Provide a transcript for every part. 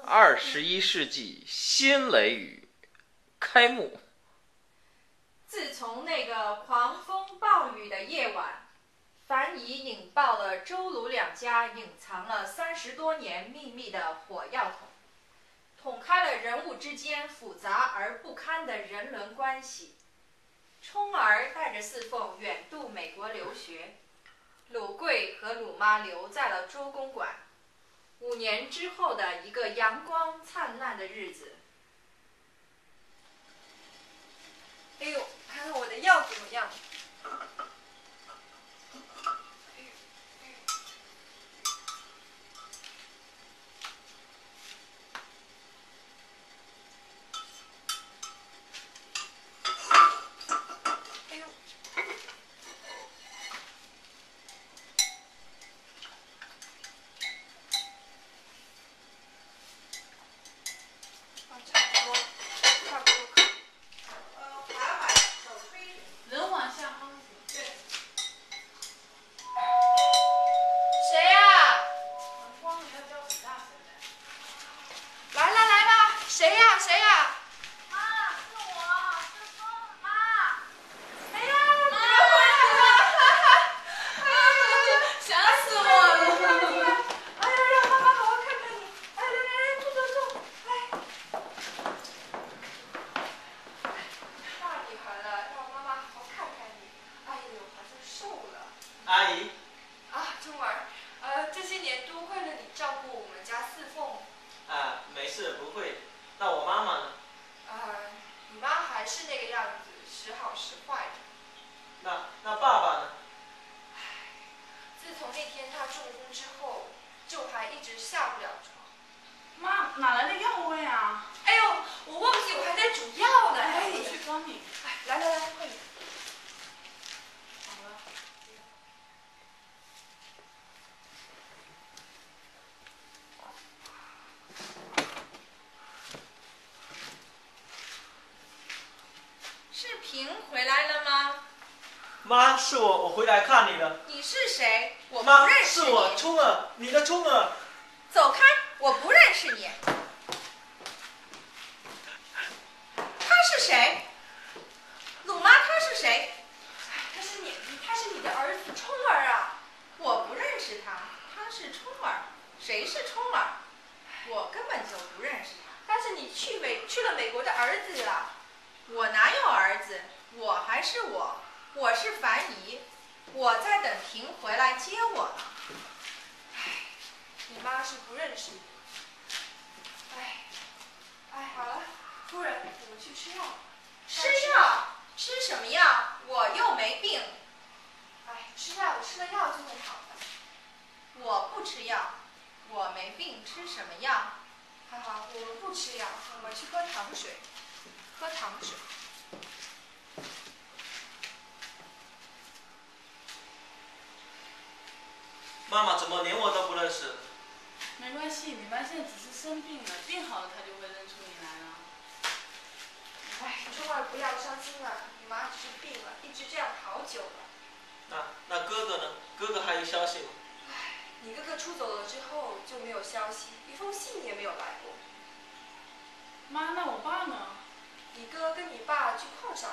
21世纪新雷雨开幕。自从那个狂风暴雨的夜晚，樊姨引爆了周鲁两家隐藏了30多年秘密的火药桶，捅开了人物之间复杂而不堪的人伦关系。冲儿带着四凤远渡美国留学，鲁贵和鲁妈留在了周公馆。5年之后的一个阳光灿烂的日子。哎呦，看看我的药怎么样？哎呦，差不多可以。还把手推着。人往下凹一点。对。谁呀？门光你要叫很大声的。来了来了，谁呀谁呀？妈，是我，是风妈。哎呀，你们回来了！哎呀，想死我了。哎呀，让妈妈好好看看你。哎，来来来，坐坐坐，来。大女孩了，让妈妈好好看看你。哎呦，好像瘦了。阿姨，啊，钟儿，这些年多亏了你照顾我们家四凤。没事，不会。那我妈妈呢？你妈还是那个样子，时好时坏的。那爸爸呢？自从那天他中风之后，就还一直下不了床。妈，哪来的药味啊？哎呦，我忘记我还在煮药呢。哎我呀，去帮你。哎，来来来，快点。好了。是平回来了吗？妈，是我回来看你了。你是谁？我不妈，认识你。是我，冲儿，你的冲儿。走开，我不认识你。他是谁？鲁妈，他是谁？他是你的儿子冲儿啊。我不认识他，他是冲儿。谁是冲儿？我根本就不认识他。但是你去了美国的儿子啊。我哪有儿子？我还是我，我是樊姨，我在等平回来接我呢。你妈是不认识你。哎，好了，夫人，我们去吃药。吃药？吃什么药？我又没病。吃药，吃了药就会好的。我不吃药，我没病，吃什么药？好，我们不吃药，我们去喝糖水。喝糖水。妈妈怎么连我都不认识？没关系，你妈现在只是生病了，病好了她就会认出你来了。钟儿不要伤心了，你妈只是病了，一直这样好久了。那哥哥呢？哥哥还有消息吗？你哥哥出走了之后就没有消息，一封信也没有来过。妈，那我爸呢？你哥跟你爸去矿上。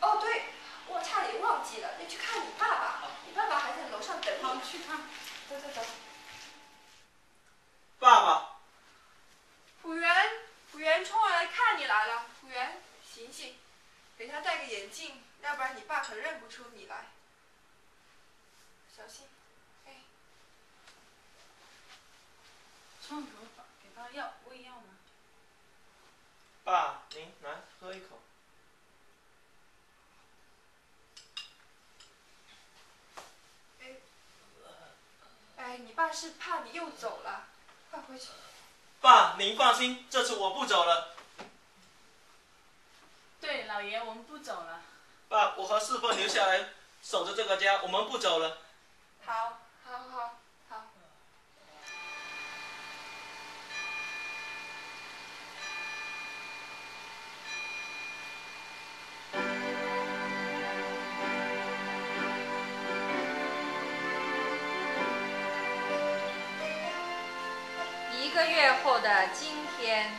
哦，对，我差点忘记了，要去看你爸爸。你爸爸还在楼上等你。好，去看。走走走。爸爸。辅元，冲儿来看你来了。辅元，醒醒，给他戴个眼镜，要不然你爸可认不出你来。小心，哎。冲头发，给他喂药呢。爸，您来喝一口。哎，你爸是怕你又走了，快回去。爸，您放心，这次我不走了。对，老爷，我们不走了。爸，我和四凤留下来守着这个家，我们不走了。好。你1个月后的今天，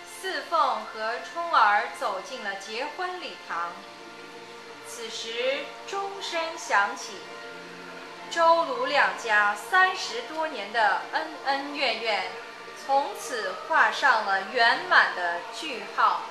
四凤和冲儿走进了结婚礼堂。此时钟声响起，周卢两家30多年的恩恩怨怨，从此画上了圆满的句号。